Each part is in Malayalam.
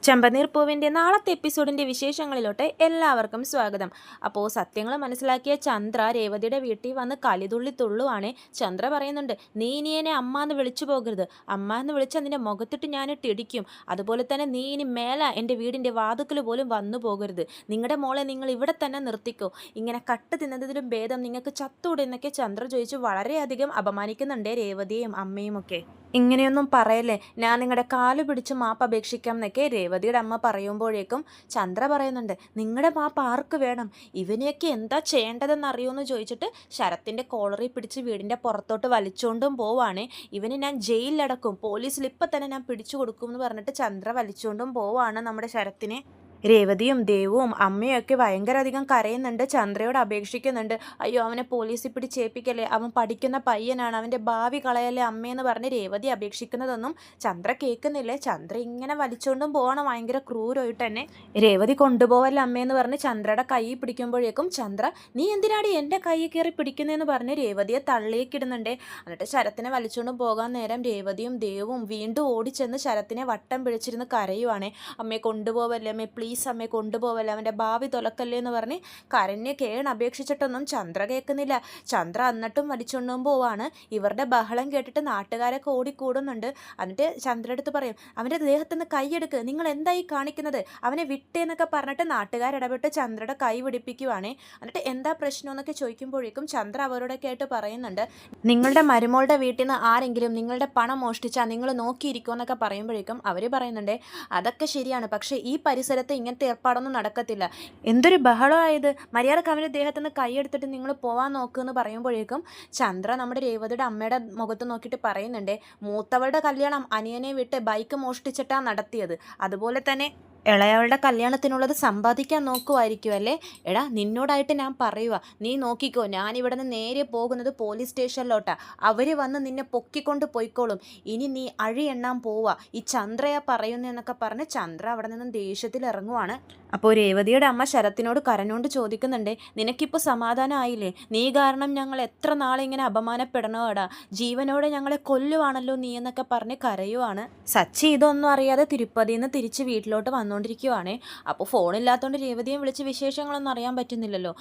ചെമ്പനീർ പൂവിൻ്റെ നാളത്തെ എപ്പിസോഡിൻ്റെ വിശേഷങ്ങളിലോട്ട് എല്ലാവർക്കും സ്വാഗതം. അപ്പോൾ സത്യങ്ങൾ മനസ്സിലാക്കിയ ചന്ദ്ര രേവതിയുടെ വീട്ടിൽ വന്ന് കലിതുള്ളി തുള്ളുവാണേ. ചന്ദ്ര പറയുന്നുണ്ട്, നീ ഇനി എന്നെ അമ്മ എന്ന് വിളിച്ചു പോകരുത്. അമ്മ എന്ന് വിളിച്ചാൽ നിന്റെ മുഖത്തിട്ട് ഞാനിട്ട് ഇടിക്കും. അതുപോലെ തന്നെ നീ ഇനി മേല എൻ്റെ വീടിൻ്റെ വാതുക്കൽ പോലും വന്നു പോകരുത്. നിങ്ങളുടെ മോളെ നിങ്ങൾ ഇവിടെ തന്നെ നിർത്തിക്കോ. ഇങ്ങനെ കട്ട് തിന്നതിലും ഭേദം നിങ്ങൾക്ക് ചത്തൂടെ എന്നൊക്കെ ചന്ദ്ര ചോദിച്ചു വളരെയധികം അപമാനിക്കുന്നുണ്ട് രേവതിയെയും അമ്മയും ഒക്കെ. ഇങ്ങനെയൊന്നും പറയല്ലേ, ഞാൻ നിങ്ങളുടെ കാല് പിടിച്ച് മാപ്പ് അപേക്ഷിക്കാം എന്നൊക്കെ രേവതിയുടെ അമ്മ പറയുമ്പോഴേക്കും ചന്ദ്ര പറയുന്നുണ്ട്, നിങ്ങളുടെ മാപ്പ് ആർക്ക് വേണം? ഇവനെയൊക്കെ എന്താ ചെയ്യേണ്ടതെന്ന് അറിയുമെന്ന് ചോദിച്ചിട്ട് ശരത്തിൻ്റെ കോളറിൽ പിടിച്ച് വീടിൻ്റെ പുറത്തോട്ട് വലിച്ചുകൊണ്ടും പോവാണ്. ഇവന് ഞാൻ ജയിലിലടക്കും, പോലീസിൽ ഇപ്പം തന്നെ ഞാൻ പിടിച്ചു കൊടുക്കും എന്ന് പറഞ്ഞിട്ട് ചന്ദ്ര വലിച്ചുകൊണ്ടും പോവാണ് നമ്മുടെ ശരത്തിനെ. രേവതിയും ദേവും അമ്മയും ഒക്കെ ഭയങ്കര അധികം കരയുന്നുണ്ട്, ചന്ദ്രയോട് അപേക്ഷിക്കുന്നുണ്ട്. അയ്യോ, അവനെ പോലീസിൽ പിടിച്ചേൽപ്പിക്കല്ലേ, അവൻ പഠിക്കുന്ന പയ്യനാണ്, അവൻ്റെ ഭാവി കളയല്ലേ അമ്മയെന്ന് പറഞ്ഞ് രേവതി അപേക്ഷിക്കുന്നതൊന്നും ചന്ദ്ര കേൾക്കുന്നില്ലേ. ചന്ദ്ര ഇങ്ങനെ വലിച്ചുകൊണ്ടും പോകണം ഭയങ്കര ക്രൂരമായിട്ട് തന്നെ. രേവതി കൊണ്ടുപോവല്ലേ അമ്മയെന്ന് പറഞ്ഞ് ചന്ദ്രയുടെ കൈ പിടിക്കുമ്പോഴേക്കും ചന്ദ്ര, നീ എന്തിനാടി എൻ്റെ കൈ കയറി പിടിക്കുന്നതെന്ന് പറഞ്ഞ് രേവതിയെ തള്ളിയേക്കിടുന്നുണ്ട്. എന്നിട്ട് ശരത്തിനെ വലിച്ചുകൊണ്ടും പോകാൻ നേരം രേവതിയും ദേവും വീണ്ടും ഓടിച്ചെന്ന് ശരത്തിനെ വട്ടം പിടിച്ചിരുന്ന് കരയുവാണേ. അമ്മയെ കൊണ്ടുപോവല്ലേ, അമ്മയെ പ്ലീസ് അമ്മയെ കൊണ്ടുപോവല്ലേ, അവൻ്റെ ഭാവി തുലക്കല്ലേ എന്ന് പറഞ്ഞ് കരഞ്ഞ് അപേക്ഷിച്ചിട്ടൊന്നും ചന്ദ്ര കേൾക്കുന്നില്ല. ചന്ദ്ര എന്നിട്ടും വലിച്ചുകൊണ്ടും പോവാണ്. ഇവരുടെ ബഹളം കേട്ടിട്ട് നാട്ടുകാരൊക്കെ ഓടിക്കൂടുന്നുണ്ട്. എന്നിട്ട് ചന്ദ്ര അടുത്ത് പറയും, അവൻ്റെ ദേഹത്തുനിന്ന് കൈയെടുക്ക്, നിങ്ങൾ എന്തായി കാണിക്കുന്നത്, അവനെ വിട്ടേന്നൊക്കെ പറഞ്ഞിട്ട് നാട്ടുകാരിടപെട്ട് ചന്ദ്രയുടെ കൈ പിടിപ്പിക്കുവാണേ. എന്നിട്ട് എന്താ പ്രശ്നം എന്നൊക്കെ ചോദിക്കുമ്പോഴേക്കും ചന്ദ്ര അവരോടൊക്കെ ആയിട്ട് പറയുന്നുണ്ട്, നിങ്ങളുടെ മരുമോളുടെ വീട്ടിൽ നിന്ന് ആരെങ്കിലും നിങ്ങളുടെ പണം മോഷ്ടിച്ചാൽ നിങ്ങൾ നോക്കിയിരിക്കുമെന്നൊക്കെ പറയുമ്പോഴേക്കും അവർ പറയുന്നുണ്ട്, അതൊക്കെ ശരിയാണ്, പക്ഷേ ഈ പരിസരത്ത് ഇങ്ങനത്തെ ഏർപ്പാടൊന്നും നടക്കത്തില്ല. എന്തൊരു ബഹളമായത്, മര്യാദക്ക് അവൻ്റെ ദേഹത്തുനിന്ന് കൈയെടുത്തിട്ട് നിങ്ങൾ പോവാൻ നോക്കുമെന്ന് പറയുമ്പോഴേക്കും ചന്ദ്ര നമ്മുടെ രേവതിയുടെ അമ്മയുടെ മുഖത്ത് നോക്കിയിട്ട് പറയുന്നുണ്ട്, മൂത്തവളുടെ കല്യാണം അനിയനെ വിട്ട് ബൈക്ക് മോഷ്ടിച്ചിട്ടാണ് നടത്തിയത്, അതുപോലെ തന്നെ ഇളയവളുടെ കല്യാണത്തിനുള്ളത് സമ്പാദിക്കാൻ നോക്കുമായിരിക്കും അല്ലേ. എടാ, നിന്നോടായിട്ട് ഞാൻ പറയുക, നീ നോക്കിക്കോ, ഞാനിവിടെ നിന്ന് നേരെ പോകുന്നത് പോലീസ് സ്റ്റേഷനിലോട്ടാ, അവർ വന്ന് നിന്നെ പൊക്കിക്കൊണ്ട് പോയിക്കോളും, ഇനി നീ അഴി എണ്ണാൻ പോവുക, ഈ ചന്ദ്രയാ പറയുന്നതെന്നൊക്കെ പറഞ്ഞ് ചന്ദ്ര അവിടെ നിന്നും ദേഷ്യത്തിൽ ഇറങ്ങുവാണ്. അപ്പോൾ രേവതിയുടെ അമ്മ ശരത്തിനോട് കരഞ്ഞോണ്ട് ചോദിക്കുന്നുണ്ട്, നിനക്കിപ്പോൾ സമാധാനമായില്ലേ, നീ കാരണം ഞങ്ങൾ എത്ര നാളിങ്ങനെ അപമാനപ്പെടണോ എടാ, ജീവനോടെ ഞങ്ങളെ കൊല്ലുവാണല്ലോ നീ എന്നൊക്കെ പറഞ്ഞ് കരയുവാണ്. സച്ചി ഇതൊന്നും അറിയാതെ തിരുപ്പതിയിൽ നിന്ന് തിരിച്ച് വീട്ടിലോട്ട് വന്നുകൊണ്ടിരിക്കുവാണേ. അപ്പോൾ ഫോണില്ലാത്തതുകൊണ്ട് രേവതിയെ വിളിച്ച് വിശേഷങ്ങളൊന്നും അറിയാൻ പറ്റുന്നില്ലല്ലോ.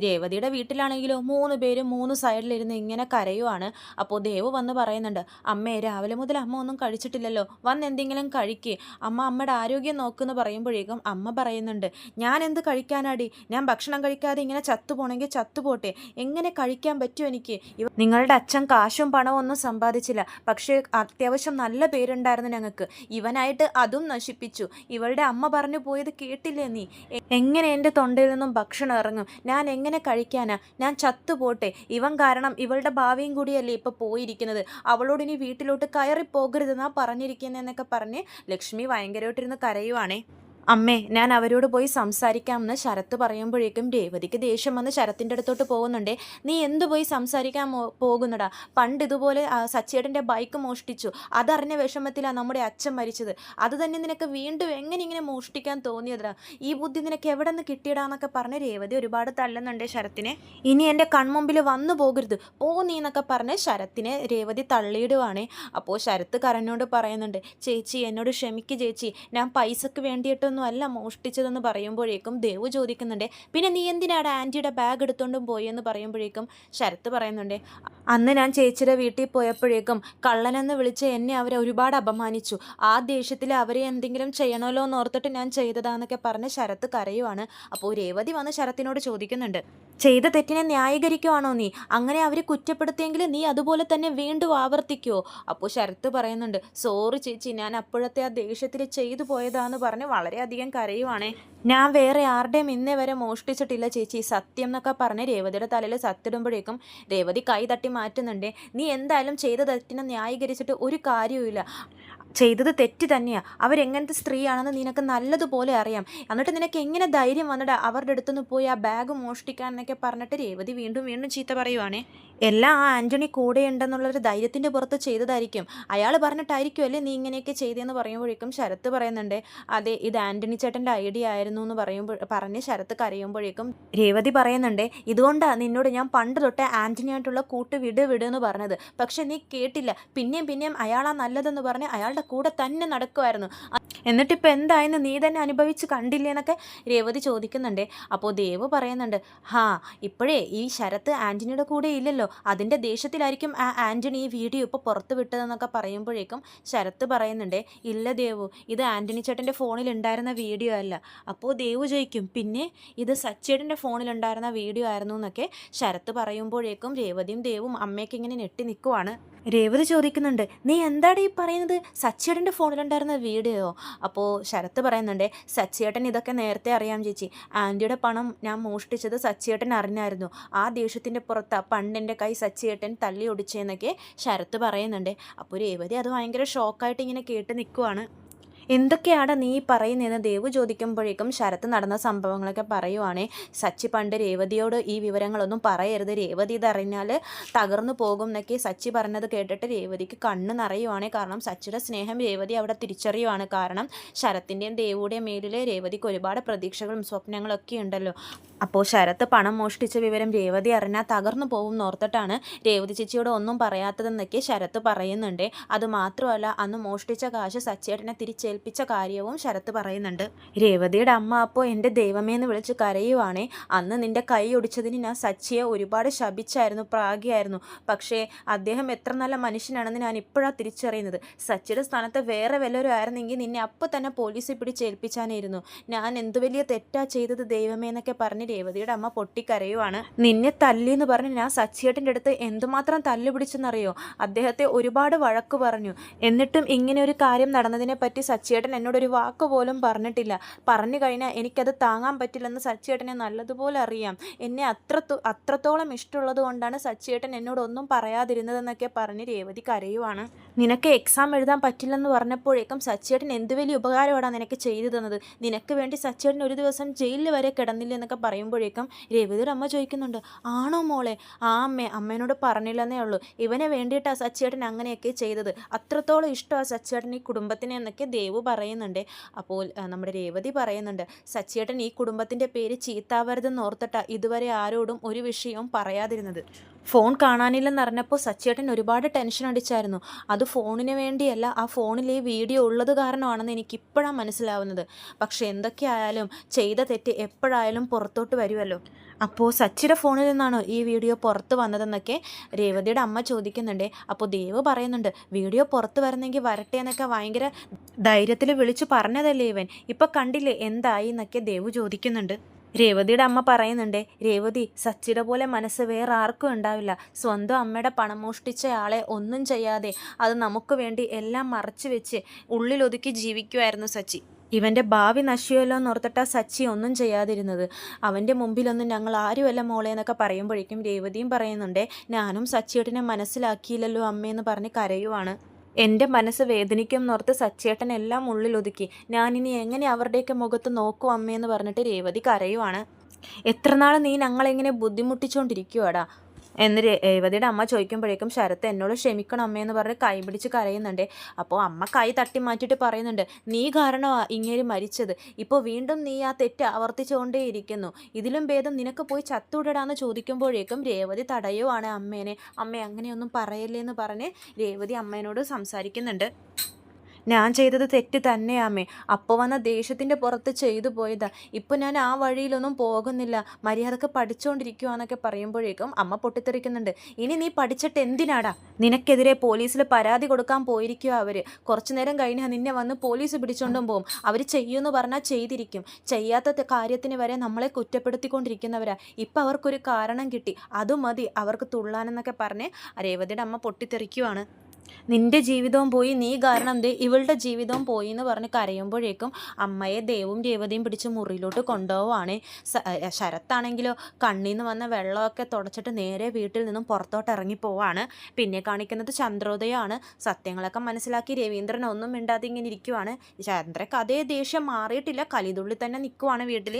രേവതിയുടെ വീട്ടിലാണെങ്കിലോ 3 പേരും 3 സൈഡിലിരുന്ന് ഇങ്ങനെ കരയുവാണ്. അപ്പോൾ ദേവ് വന്ന് പറയുന്നുണ്ട്, അമ്മേ രാവിലെ മുതൽ അമ്മ ഒന്നും കഴിച്ചിട്ടില്ലല്ലോ, വന്ന് എന്തെങ്കിലും കഴിക്കുക, അമ്മയുടെ ആരോഗ്യം നോക്കുമെന്ന് പറയുമ്പോഴേക്കും അമ്മ പറയുന്നുണ്ട്, ഞാൻ എന്ത് കഴിക്കാനാടി, ഞാൻ ഭക്ഷണം കഴിക്കാതെ ഇങ്ങനെ ചത്തുപോണെങ്കിൽ ചത്തുപോട്ടെ, എങ്ങനെ കഴിക്കാൻ പറ്റും എനിക്ക്. നിങ്ങളുടെ അച്ഛൻ കാശും പണവും ഒന്നും സമ്പാദിച്ചില്ല, പക്ഷേ അത്യാവശ്യം നല്ല പേരുണ്ടായിരുന്നു ഞങ്ങൾക്ക്, ഇവനായിട്ട് അതും നശിപ്പിച്ചു. ഇവളുടെ അമ്മ പറഞ്ഞു പോയത് കേട്ടില്ലേ നീ, എങ്ങനെ എൻ്റെ തൊണ്ടയിൽ നിന്നും ഭക്ഷണം ഇറങ്ങും, ഞാൻ എങ്ങനെ കഴിക്കാനാ, ഞാൻ ചത്തുപോട്ടെ, ഇവൻ കാരണം ഇവളുടെ ഭാവിയും കൂടിയല്ലേ ഇപ്പോൾ പോയിരിക്കുന്നത്, അവളോട് ഇനി വീട്ടിലോട്ട് കയറി പോകരുതെന്നാ പറഞ്ഞിരിക്കുന്നതെന്നൊക്കെ പറഞ്ഞ് ലക്ഷ്മി ഭയങ്കരമായിട്ടിരുന്ന് കരയുവാണേ. അമ്മേ, ഞാൻ അവരോട് പോയി സംസാരിക്കാമെന്ന് ശരത്ത് പറയുമ്പോഴേക്കും രേവതിക്ക് ദേഷ്യം വന്ന് ശരത്തിൻ്റെ അടുത്തോട്ട് പോകുന്നുണ്ടേ. നീ എന്തു പോയി സംസാരിക്കാൻ പോകുന്നടാ, പണ്ട് ഇതുപോലെ സച്ചേട്ടൻ്റെ ബൈക്ക് മോഷ്ടിച്ചു, അതറിഞ്ഞ വിഷമത്തിലാണ് നമ്മുടെ അച്ഛൻ മരിച്ചത്, അത് തന്നെ നിനക്ക് വീണ്ടും എങ്ങനെ ഇങ്ങനെ മോഷ്ടിക്കാൻ തോന്നിയതാ, ഈ ബുദ്ധി നിനക്ക് എവിടെ നിന്ന് കിട്ടിയിടാന്നൊക്കെ പറഞ്ഞ് രേവതി ഒരുപാട് തള്ളുന്നുണ്ട് ശരത്തിനെ. ഇനി എൻ്റെ കൺമുമ്പിൽ വന്നു പോകരുത്, പോ നീ എന്നൊക്കെ പറഞ്ഞ് ശരത്തിനെ രേവതി തള്ളിയിടുവാണേ. അപ്പോൾ ശരത്ത് കരഞ്ഞോണ്ട് പറയുന്നുണ്ട്, ചേച്ചി എന്നോട് ക്ഷമിക്ക് ചേച്ചി, ഞാൻ പൈസക്ക് വേണ്ടിയിട്ട് അല്ല മോഷ്ടിച്ചതെന്ന് പറയുമ്പോഴേക്കും ദേവ് ചോദിക്കുന്നുണ്ട്, പിന്നെ നീ എന്തിനാണ് ആൻറ്റിയുടെ ബാഗ് എടുത്തോണ്ടും പോയി എന്ന് പറയുമ്പോഴേക്കും ശരത്ത് പറയുന്നുണ്ട്, അന്ന് ഞാൻ ചേച്ചിയുടെ വീട്ടിൽ പോയപ്പോഴേക്കും കള്ളനെന്ന് വിളിച്ച് എന്നെ അവരെ ഒരുപാട് അപമാനിച്ചു, ആ ദേഷ്യത്തിൽ അവരെ എന്തെങ്കിലും ചെയ്യണമല്ലോ എന്ന് ഓർത്തിട്ട് ഞാൻ ചെയ്തതാന്നൊക്കെ പറഞ്ഞ് ശരത്ത് കരയുവാണ്. അപ്പോൾ രേവതി വന്ന് ശരത്തിനോട് ചോദിക്കുന്നുണ്ട്, ചെയ്ത തെറ്റിനെ ന്യായീകരിക്കുവാണോ നീ, അങ്ങനെ അവർ കുറ്റപ്പെടുത്തിയെങ്കിൽ നീ അതുപോലെ തന്നെ വീണ്ടും ആവർത്തിക്കുമോ. അപ്പോൾ ശരത്ത് പറയുന്നുണ്ട്, സോറി ചേച്ചി, ഞാൻ അപ്പോഴത്തെ ആ ദേഷ്യത്തിൽ ചെയ്തു പോയതാന്ന് പറഞ്ഞ് വളരെയധികം കരയുവാണേ. ഞാൻ വേറെ ആരുടെയും ഇന്നേ വരെ മോഷ്ടിച്ചിട്ടില്ല ചേച്ചി, സത്യം എന്നൊക്കെ പറഞ്ഞ് രേവതിയുടെ തലയിൽ സത്തിടുമ്പോഴേക്കും രേവതി കൈ തട്ടി മാറ്റുന്നുണ്ട്. നീ എന്തായാലും ചെയ്ത തെറ്റിനെ ന്യായീകരിച്ചിട്ട് ഒരു കാര്യവുമില്ല, ചെയ്തത് തെറ്റ് തന്നെയാണ്, അവരെങ്ങനത്തെ സ്ത്രീയാണെന്ന് നിനക്ക് നല്ലതുപോലെ അറിയാം, എന്നിട്ട് നിനക്ക് എങ്ങനെ ധൈര്യം വന്നിട്ട് അവരുടെ അടുത്തുനിന്ന് പോയി ആ ബാഗ് മോഷ്ടിക്കാൻ എന്നൊക്കെ പറഞ്ഞിട്ട് രേവതി വീണ്ടും വീണ്ടും ചീത്ത പറയുവാണേ. എല്ലാം ആ ആൻ്റണി കൂടെ ഉണ്ടെന്നുള്ളൊരു ധൈര്യത്തിൻ്റെ പുറത്ത് ചെയ്തതായിരിക്കും, അയാൾ പറഞ്ഞിട്ടായിരിക്കും അല്ലേ നീ ഇങ്ങനെയൊക്കെ ചെയ്തതെന്ന് പറയുമ്പോഴേക്കും ശരത്ത് പറയുന്നുണ്ട്, അതെ ഇത് ആൻ്റണി ചേട്ടൻ്റെ ഐഡിയ ആയിരുന്നു എന്ന് പറഞ്ഞ് ശരത്ത് കരയുമ്പോഴേക്കും രേവതി പറയുന്നുണ്ട്, ഇതുകൊണ്ടാണ് നിന്നോട് ഞാൻ പണ്ട് തൊട്ടേ ആൻ്റണിയായിട്ടുള്ള കൂട്ട് വിട് എന്ന് പറഞ്ഞത്, പക്ഷെ നീ കേട്ടില്ല, പിന്നെയും അയാളാ നല്ലതെന്ന് പറഞ്ഞ് അയാളുടെ കൂടെ തന്നെ നടക്കുമായിരുന്നു. എന്നിട്ടിപ്പോൾ എന്തായെന്ന് നീ തന്നെ അനുഭവിച്ച് കണ്ടില്ലേ എന്നൊക്കെ രേവതി ചോദിക്കുന്നുണ്ട്. അപ്പോൾ ദേവ് പറയുന്നുണ്ട്, ഇപ്പോഴേ ഈ ശരത്ത് ആൻ്റണിയുടെ കൂടെ ഇല്ലല്ലോ, അതിൻ്റെ ദേഷ്യത്തിലായിരിക്കും ആ ആൻ്റണി ഈ വീഡിയോ ഇപ്പോൾ പുറത്ത് വിട്ടതെന്നൊക്കെ പറയുമ്പോഴേക്കും ശരത്ത് പറയുന്നുണ്ട്, ഇല്ല ദേവു, ഇത് ആൻ്റണി ചേട്ടൻ്റെ ഫോണിൽ ഉണ്ടായിരുന്ന വീഡിയോ അല്ല. അപ്പോൾ ദേവു ചോദിക്കും, പിന്നെ ഇത് സച്ചേട്ടൻ്റെ ഫോണിലുണ്ടായിരുന്ന വീഡിയോ ആയിരുന്നു എന്നൊക്കെ ശരത്ത് പറയുമ്പോഴേക്കും രേവതിയും ദേവും അമ്മയൊക്കെ ഇങ്ങനെ ഞെട്ടി നിൽക്കുവാണ്. രേവതി ചോദിക്കുന്നുണ്ട്, നീ എന്താണ് ഈ പറയുന്നത്, സച്ചേട്ടൻ്റെ ഫോണിലുണ്ടായിരുന്ന വീഡിയോ? അപ്പോൾ ശരത്ത് പറയുന്നുണ്ട്, സച്ചിയേട്ടൻ ഇതൊക്കെ നേരത്തെ അറിയാം ചേച്ചി. ആൻറ്റിയുടെ പണം ഞാൻ മോഷ്ടിച്ചത് സച്ചിയേട്ടൻ അറിഞ്ഞായിരുന്നു. ആ ദേഷ്യത്തിൻ്റെ പുറത്താ പണ്ടെൻ്റെ കൈ സച്ചിയേട്ടൻ തല്ലി ഒടിച്ചെന്നൊക്കെ ശരത്ത് പറയുന്നുണ്ട്. അപ്പോൾ രേവതി അത് ഭയങ്കര ഷോക്കായിട്ട് ഇങ്ങനെ കേട്ട് നിൽക്കുവാണ്. എന്തൊക്കെയാണ് നീ പറയുന്നതെന്ന് ദേവു ചോദിക്കുമ്പോഴേക്കും ശരത്ത് നടന്ന സംഭവങ്ങളൊക്കെ പറയുവാണേ. സച്ചി പണ്ട് രേവതിയോട് ഈ വിവരങ്ങളൊന്നും പറയരുത്, രേവതി ഇതറിഞ്ഞാൽ തകർന്നു പോകും എന്നൊക്കെ സച്ചി പറഞ്ഞത് കേട്ടിട്ട് രേവതിക്ക് കണ്ണ് നിറയുവാണേ. കാരണം സച്ചിയുടെ സ്നേഹം രേവതി അവിടെ തിരിച്ചറിയുവാണ്. കാരണം ശരത്തിൻ്റെയും ദേവുടെയും മേലിൽ രേവതിക്ക് ഒരുപാട് പ്രതീക്ഷകളും സ്വപ്നങ്ങളൊക്കെ ഉണ്ടല്ലോ. അപ്പോൾ ശരത്ത് പണം മോഷ്ടിച്ച വിവരം രേവതി അറിഞ്ഞാൽ തകർന്നു പോകും എന്നോർത്തിട്ടാണ് രേവതി ചേച്ചിയോട് ഒന്നും പറയാത്തതെന്നൊക്കെ ശരത്ത് പറയുന്നുണ്ട്. അതുമാത്രമല്ല, അന്ന് മോഷ്ടിച്ച കാശ് സച്ചേട്ടനെ തിരിച്ചേൽപ്പിച്ച കാര്യവും ശരത്ത് പറയുന്നുണ്ട്. രേവതിയുടെ അമ്മ അപ്പോൾ എൻ്റെ ദൈവമേന്ന് വിളിച്ച് കരയുവാണേ. അന്ന് നിൻ്റെ കൈ ഒടിച്ചതിന് ഞാൻ സച്ചിയെ ഒരുപാട് ശപിച്ചായിരുന്നു, പ്രാഗിയായിരുന്നു. പക്ഷേ അദ്ദേഹം എത്ര നല്ല മനുഷ്യനാണെന്ന് ഞാൻ ഇപ്പോഴാണ് തിരിച്ചറിയുന്നത്. സച്ചിയുടെ സ്ഥാനത്ത് വേറെ വല്ലവരും ആയിരുന്നെങ്കിൽ നിന്നെ അപ്പോൾ തന്നെ പോലീസിൽ പിടിച്ചേൽപ്പിച്ചാനായിരുന്നു. ഞാൻ എന്ത് വലിയ തെറ്റാ ചെയ്തത് ദൈവമേ എന്നൊക്കെ പറഞ്ഞ് രേവതിയുടെ അമ്മ പൊട്ടിക്കരയുവാണ്. നിന്നെ തല്ലിന്ന് പറഞ്ഞ് ഞാൻ സച്ചിയേട്ടൻ്റെ അടുത്ത് എന്തുമാത്രം തല്ലു പിടിച്ചെന്നറിയോ? അദ്ദേഹത്തെ ഒരുപാട് വഴക്ക് പറഞ്ഞു. എന്നിട്ടും ഇങ്ങനെ ഒരു കാര്യം നടന്നതിനെ പറ്റി സച്ചിയേട്ടൻ എന്നോടൊരു വാക്ക് പോലും പറഞ്ഞിട്ടില്ല. പറഞ്ഞു കഴിഞ്ഞാൽ എനിക്കത് താങ്ങാൻ പറ്റില്ലെന്ന് സച്ചിയേട്ടനെ നല്ലതുപോലെ അറിയാം. എന്നെ അത്രത്തോളം ഇഷ്ടമുള്ളത് കൊണ്ടാണ് സച്ചിയേട്ടൻ എന്നോടൊന്നും പറയാതിരുന്നതെന്നൊക്കെ പറഞ്ഞ് രേവതി കരയുവാണ്. നിനക്ക് എക്സാം എഴുതാൻ പറ്റില്ലെന്ന് പറഞ്ഞപ്പോഴേക്കും സച്ചിയേട്ടൻ എന്ത് വലിയ ഉപകാരമാണ് നിനക്ക് ചെയ്തു തന്നത്. നിനക്ക് വേണ്ടി സച്ചിയേട്ടൻ ഒരു ദിവസം ജയിലിൽ വരെ കിടന്നില്ല എന്നൊക്കെ പറയുമ്പോഴേക്കും രേവതിയുടെ അമ്മ ചോദിക്കുന്നുണ്ട്, ആണോ മോളെ? അമ്മേനോട് പറഞ്ഞില്ലെന്നേ ഉള്ളൂ. ഇവനെ വേണ്ടിയിട്ടാണ് സച്ചിയേട്ടൻ അങ്ങനെയൊക്കെ ചെയ്തത്. അത്രത്തോളം ഇഷ്ടമാണ് സച്ചിയേട്ടൻ ഈ കുടുംബത്തിനെ എന്നൊക്കെ ദേവു പറയുന്നുണ്ട്. അപ്പോൾ നമ്മുടെ രേവതി പറയുന്നുണ്ട്, സച്ചിയേട്ടൻ ഈ കുടുംബത്തിൻ്റെ പേര് ചീത്താവരുതെന്ന് ഓർത്തിട്ടാണ് ഇതുവരെ ആരോടും ഒരു വിഷയവും പറയാതിരുന്നത്. ഫോൺ കാണാനില്ലെന്നറിഞ്ഞപ്പോൾ സച്ചിയേട്ടൻ ഒരുപാട് ടെൻഷൻ അടിച്ചായിരുന്നു. അത് ഫോണിന് വേണ്ടിയല്ല, ആ ഫോണിൽ ഈ വീഡിയോ ഉള്ളത് കാരണമാണെന്ന് എനിക്കിപ്പോഴാണ് മനസ്സിലാവുന്നത്. പക്ഷേ എന്തൊക്കെയായാലും ചെയ്ത തെറ്റ് എപ്പോഴായാലും പുറത്തോട്ട് വരുമല്ലോ. അപ്പോൾ സച്ചിയുടെ ഫോണിൽ നിന്നാണോ ഈ വീഡിയോ പുറത്ത് വന്നതെന്നൊക്കെ രേവതിയുടെ അമ്മ ചോദിക്കുന്നുണ്ട്. അപ്പോൾ ദേവ് പറയുന്നുണ്ട്, വീഡിയോ പുറത്ത് വരുന്നെങ്കിൽ വരട്ടെ എന്നൊക്കെ ഭയങ്കര ധൈര്യത്തിൽ വിളിച്ചു പറഞ്ഞതല്ലേ ഇവൻ, ഇപ്പം കണ്ടില്ലേ എന്തായി എന്നൊക്കെ ദേവ് ചോദിക്കുന്നുണ്ട്. രേവതിയുടെ അമ്മ പറയുന്നുണ്ട്, രേവതി, സച്ചിയുടെ പോലെ മനസ്സ് വേറെ ആർക്കും ഉണ്ടാവില്ല. സ്വന്തം അമ്മയുടെ പണം മോഷ്ടിച്ചയാളെ ഒന്നും ചെയ്യാതെ അത് നമുക്ക് വേണ്ടി എല്ലാം മറച്ചു വെച്ച് ഉള്ളിലൊതുക്കി ജീവിക്കുമായിരുന്നു സച്ചി. ഇവൻ്റെ ഭാവി നശിക്കുമല്ലോ എന്നോർത്തിട്ടാ സച്ചി ഒന്നും ചെയ്യാതിരുന്നത്. അവൻ്റെ മുമ്പിലൊന്നും ഞങ്ങൾ ആരുമല്ല മോളെ എന്നൊക്കെ പറയുമ്പോഴേക്കും രേവതിയും പറയുന്നുണ്ട്, ഞാനും സച്ചിയേട്ടനെ മനസ്സിലാക്കിയില്ലല്ലോ അമ്മയെന്ന് പറഞ്ഞ് കരയുവാണ്. എൻ്റെ മനസ്സ് വേദനിക്കും എന്നോർത്ത് സച്ചിയേട്ടൻ എല്ലാം ഉള്ളിലൊതുക്കി. ഞാനിനി എങ്ങനെ അവരുടെയൊക്കെ മുഖത്ത് നോക്കും അമ്മയെന്ന് പറഞ്ഞിട്ട് രേവതി കരയുവാണ്. എത്ര നാൾ നീ ഞങ്ങളെങ്ങനെ ബുദ്ധിമുട്ടിച്ചുകൊണ്ടിരിക്കുവാടാ എന്ന് രേവതിയുടെ അമ്മ ചോദിക്കുമ്പോഴേക്കും ശരത്ത് എന്നോട് ക്ഷമിക്കണം അമ്മയെന്ന് പറഞ്ഞ് കൈ പിടിച്ച് കരയുന്നുണ്ട്. അപ്പോൾ അമ്മ കൈ തട്ടി മാറ്റിയിട്ട് പറയുന്നുണ്ട്, നീ കാരണമാണ് ഇങ്ങേര് മരിച്ചത്. ഇപ്പോൾ വീണ്ടും നീ ആ തെറ്റ് ആവർത്തിച്ചുകൊണ്ടേയിരിക്കുന്നു. ഇതിലും ഭേദം നിനക്ക് പോയി ചത്തൂടടാന്ന് ചോദിക്കുമ്പോഴേക്കും രേവതി തടയുവാണ് അമ്മേനെ. അമ്മ അങ്ങനെയൊന്നും പറയല്ലേ എന്ന് പറഞ്ഞ് രേവതി അമ്മേനോട് സംസാരിക്കുന്നുണ്ട്. ഞാൻ ചെയ്തത് തെറ്റ് തന്നെയാമേ, അപ്പോൾ വന്ന ദേഷ്യത്തിൻ്റെ പുറത്ത് ചെയ്തു പോയതാ. ഇപ്പോൾ ഞാൻ ആ വഴിയിലൊന്നും പോകുന്നില്ല, മര്യാദക്ക് പഠിച്ചുകൊണ്ടിരിക്കുകയെന്നൊക്കെ പറയുമ്പോഴേക്കും അമ്മ പൊട്ടിത്തെറിക്കുന്നുണ്ട്. ഇനി നീ പഠിച്ചിട്ട് എന്തിനാടാ? നിനക്കെതിരെ പോലീസിൽ പരാതി കൊടുക്കാൻ പോയിരിക്കുക അവർ. കുറച്ചു നേരം കഴിഞ്ഞാൽ നിന്നെ വന്ന് പോലീസ് പിടിച്ചുകൊണ്ടും പോകും. അവർ ചെയ്യുമെന്ന് പറഞ്ഞാൽ ചെയ്തിരിക്കും. ചെയ്യാത്ത കാര്യത്തിന് വരെ നമ്മളെ കുറ്റപ്പെടുത്തിക്കൊണ്ടിരിക്കുന്നവരാ. ഇപ്പം അവർക്കൊരു കാരണം കിട്ടി, അതും മതി അവർക്ക് തുള്ളാനെന്നൊക്കെ പറഞ്ഞ് രേവതിയുടെ അമ്മ പൊട്ടിത്തെറിക്കുവാണ്. നിൻ്റെ ജീവിതവും പോയി, നീ കാരണം ഇവളുടെ ജീവിതവും പോയി എന്ന് പറഞ്ഞ് കരയുമ്പോഴേക്കും അമ്മയെ ദേവും രേവതിയും പിടിച്ച് മുറിയിലോട്ട് കൊണ്ടുപോവാണ്. ശരത്താണെങ്കിലോ കണ്ണിൽ നിന്ന് വന്ന വെള്ളമൊക്കെ തുടച്ചിട്ട് നേരെ വീട്ടിൽ നിന്നും പുറത്തോട്ട് ഇറങ്ങിപ്പോവാണ്. പിന്നെ കാണിക്കുന്നത് ചന്ദ്രോദയമാണ്. സത്യങ്ങളൊക്കെ മനസ്സിലാക്കി രവീന്ദ്രൻ ഒന്നും മിണ്ടാതെ ഇങ്ങനെ ഇരിക്കുവാണ്. ചന്ദ്രക്ക് അതേ ദേഷ്യം മാറിയിട്ടില്ല, കലിതുള്ളി തന്നെ നിൽക്കുവാണ് വീട്ടിൽ.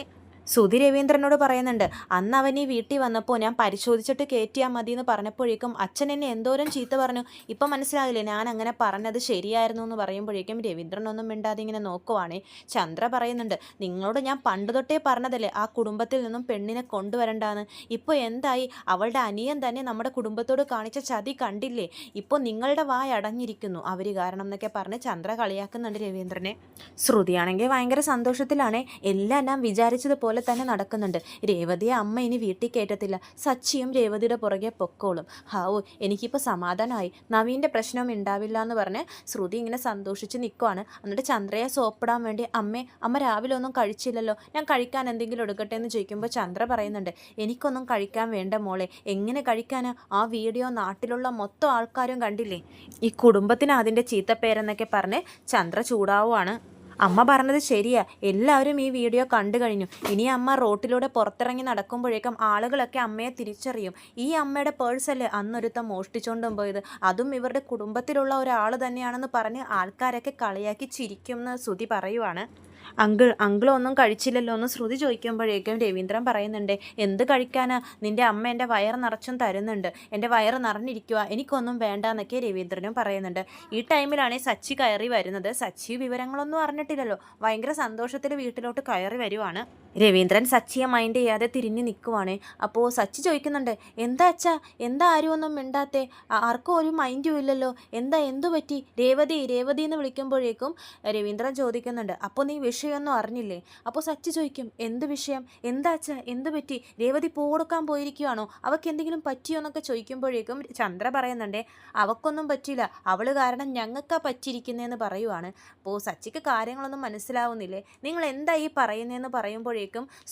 സുധി രവീന്ദ്രനോട് പറയുന്നുണ്ട്, അന്ന് അവൻ ഈ വീട്ടിൽ വന്നപ്പോൾ ഞാൻ പരിശോധിച്ചിട്ട് കയറ്റിയാൽ മതി എന്ന് പറഞ്ഞപ്പോഴേക്കും അച്ഛൻ എന്നെ എന്തോരം ചീത്ത പറഞ്ഞു. ഇപ്പം മനസ്സിലാകില്ലേ ഞാൻ അങ്ങനെ പറഞ്ഞത് ശരിയായിരുന്നു എന്ന് പറയുമ്പോഴേക്കും രവീന്ദ്രനൊന്നും മിണ്ടാതെ ഇങ്ങനെ നോക്കുവാണേ. ചന്ദ്ര പറയുന്നുണ്ട്, നിങ്ങളോട് ഞാൻ പണ്ട് തൊട്ടേ പറഞ്ഞതല്ലേ ആ കുടുംബത്തിൽ നിന്നും പെണ്ണിനെ കൊണ്ടുവരണ്ടാന്ന്. ഇപ്പോൾ എന്തായി? അവളുടെ അനിയൻ തന്നെ നമ്മുടെ കുടുംബത്തോട് കാണിച്ച ചതി കണ്ടില്ലേ? ഇപ്പോൾ നിങ്ങളുടെ വായ അടഞ്ഞിരിക്കുന്നു അവർ കാരണം എന്നൊക്കെ പറഞ്ഞ് ചന്ദ്ര കളിയാക്കുന്നുണ്ട് രവീന്ദ്രനെ. ശ്രുതിയാണെങ്കിൽ ഭയങ്കര സന്തോഷത്തിലാണ്. എല്ലാം ഞാൻ വിചാരിച്ചതുപോലെ തന്നെ നടക്കുന്നുണ്ട്. രേവതിയെ അമ്മ ഇനി വീട്ടിൽ കയറ്റത്തില്ല. സച്ചിയും രേവതിയുടെ പുറകെ പൊക്കോളും. ഹാവൂ, എനിക്കിപ്പോൾ സമാധാനമായി. നവീൻ്റെ പ്രശ്നം ഉണ്ടാവില്ല എന്ന് പറഞ്ഞ് ശ്രുതി ഇങ്ങനെ സന്തോഷിച്ച് നിൽക്കുവാണ്. എന്നിട്ട് ചന്ദ്രയെ സോപ്പിടാൻ വേണ്ടി, അമ്മ രാവിലെ ഒന്നും കഴിച്ചില്ലല്ലോ, ഞാൻ കഴിക്കാൻ എന്തെങ്കിലും എടുക്കട്ടെ എന്ന് ചോദിക്കുമ്പോൾ ചന്ദ്ര പറയുന്നുണ്ട്, എനിക്കൊന്നും കഴിക്കാൻ വേണ്ട മോളെ. എങ്ങനെ കഴിക്കാനാ? ആ വീഡിയോ നാട്ടിലുള്ള മൊത്തം ആൾക്കാരും കണ്ടില്ലേ? ഈ കുടുംബത്തിന് അതിൻ്റെ ചീത്തപ്പേരെന്നൊക്കെ പറഞ്ഞ് ചന്ദ്ര ചൂടാവുകയാണ്. അമ്മ പറഞ്ഞത് ശരിയാ, എല്ലാവരും ഈ വീഡിയോ കണ്ടു കഴിഞ്ഞു. ഇനി അമ്മ റോട്ടിലൂടെ പുറത്തിറങ്ങി നടക്കുമ്പോഴേക്കും ആളുകളൊക്കെ അമ്മയെ തിരിച്ചറിയും. ഈ അമ്മയുടെ പേഴ്സല്ലേ അന്നൊരുത്തം മോഷ്ടിച്ചുകൊണ്ടും പോയത്, അതും ഇവരുടെ കുടുംബത്തിലുള്ള ഒരാൾ തന്നെയാണെന്ന് പറഞ്ഞ് ആൾക്കാരൊക്കെ കളിയാക്കി ചിരിക്കും എന്ന് ശ്രുതി പറയുവാണ്. അങ്കിളൊന്നും കഴിച്ചില്ലല്ലോ എന്ന് ശ്രുതി ചോദിക്കുമ്പോഴേക്കും രവീന്ദ്രൻ പറയുന്നുണ്ട്, എന്ത് കഴിക്കാനാ? നിൻ്റെ അമ്മ എൻ്റെ വയറ് നിറച്ചും തരുന്നുണ്ട്, എൻ്റെ വയറ് നിറഞ്ഞിരിക്കുക, എനിക്കൊന്നും വേണ്ട എന്നൊക്കെ രവീന്ദ്രനും പറയുന്നുണ്ട്. ഈ ടൈമിലാണ് സച്ചി കയറി വരുന്നത്. സച്ചി വിവരങ്ങളൊന്നും അറിഞ്ഞിട്ടില്ലല്ലോ, ഭയങ്കര സന്തോഷത്തിൽ വീട്ടിലോട്ട് കയറി വരുവാണ്. രവീന്ദ്രൻ സച്ചിയെ മൈൻഡ് ചെയ്യാതെ തിരിഞ്ഞ് നിൽക്കുവാണ്. അപ്പോൾ സച്ചി ചോദിക്കുന്നുണ്ട്, എന്താ അച്ഛാ, എന്താ ആരും ഒന്നും മിണ്ടാത്തെ? ആർക്കും ഒരു മൈൻഡും ഇല്ലല്ലോ, എന്തു പറ്റി? രേവതി എന്ന് വിളിക്കുമ്പോഴേക്കും രവീന്ദ്രൻ ചോദിക്കുന്നുണ്ട്, അപ്പോൾ നീ വിഷയമൊന്നും അറിഞ്ഞില്ലേ? അപ്പോൾ സച്ചി ചോദിക്കും, എന്ത് വിഷയം? എന്താ അച്ഛാ, എന്ത് പറ്റി? രേവതി പൂ കൊടുക്കാൻ പോയിരിക്കുവാണോ? അവൾക്ക് എന്തെങ്കിലും പറ്റിയോ എന്നൊക്കെ ചോദിക്കുമ്പോഴേക്കും ചന്ദ്ര പറയുന്നുണ്ടേ, അവക്കൊന്നും പറ്റില്ല, അവൾ കാരണം ഞങ്ങൾക്കാ പറ്റിയിരിക്കുന്നതെന്ന് പറയുവാണ്. അപ്പോൾ സച്ചിക്ക് കാര്യങ്ങളൊന്നും മനസ്സിലാവുന്നില്ലേ? നിങ്ങൾ എന്താ ഈ പറയുന്നതെന്ന് പറയുമ്പോഴേക്കും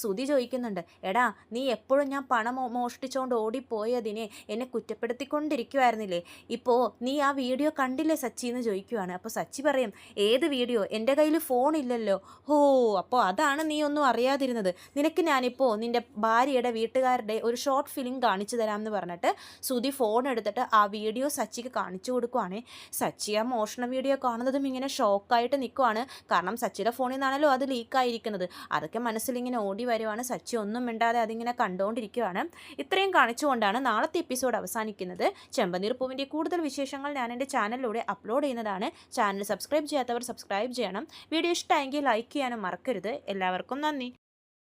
ശ്രുതി ചോദിക്കുന്നുണ്ട്, എടാ നീ എപ്പോഴും ഞാൻ പണം മോഷ്ടിച്ചുകൊണ്ട് ഓടിപ്പോയതിനെ എന്നെ കുറ്റപ്പെടുത്തിക്കൊണ്ടിരിക്കുമായിരുന്നില്ലേ? ഇപ്പോൾ നീ ആ വീഡിയോ കണ്ടില്ലേ സച്ചി എന്ന് ചോദിക്കുവാണ്. അപ്പോൾ സച്ചി പറയും, ഏത് വീഡിയോ? എൻ്റെ കയ്യിൽ ഫോണില്ലല്ലോ. ഓ, അപ്പോൾ അതാണ് നീ ഒന്നും അറിയാതിരുന്നത്. നിനക്ക് ഞാനിപ്പോൾ നിൻ്റെ ഭാര്യയുടെ വീട്ടുകാരുടെ ഒരു ഷോർട്ട് ഫിലിം കാണിച്ചു തരാമെന്ന് പറഞ്ഞിട്ട് ശ്രുതി ഫോൺ എടുത്തിട്ട് ആ വീഡിയോ സച്ചിക്ക് കാണിച്ചു കൊടുക്കുവാണ്. സച്ചി ആ മോഷണ വീഡിയോ കാണുന്നതും ഇങ്ങനെ ഷോക്കായിട്ട് നിൽക്കുവാണ്. കാരണം സച്ചിയുടെ ഫോണിൽ നിന്നാണല്ലോ അത് ലീക്കായിരിക്കുന്നത്. അതൊക്കെ മനസ്സിലിങ്ങനെ ഓടി വരുവാണ്. സച്ചി ഒന്നും മിണ്ടാതെ അതിങ്ങനെ കണ്ടുകൊണ്ടിരിക്കുവാണ്. ഇത്രയും കാണിച്ചുകൊണ്ടാണ് നാളത്തെ എപ്പിസോഡ് അവസാനിക്കുന്നത്. ചെമ്പനീർ പൂവിൻ്റെ കൂടുതൽ വിശേഷങ്ങൾ ഞാൻ എൻ്റെ ചാനലിലൂടെ അപ്ലോഡ് ചെയ്യുന്നതാണ്. ചാനൽ സബ്സ്ക്രൈബ് ചെയ്യാത്തവർ സബ്സ്ക്രൈബ് ചെയ്യണം. വീഡിയോ ഇഷ്ടമായെങ്കിൽ ലൈക്ക് ചെയ്യാനും മറക്കരുത്. എല്ലാവർക്കും നന്ദി.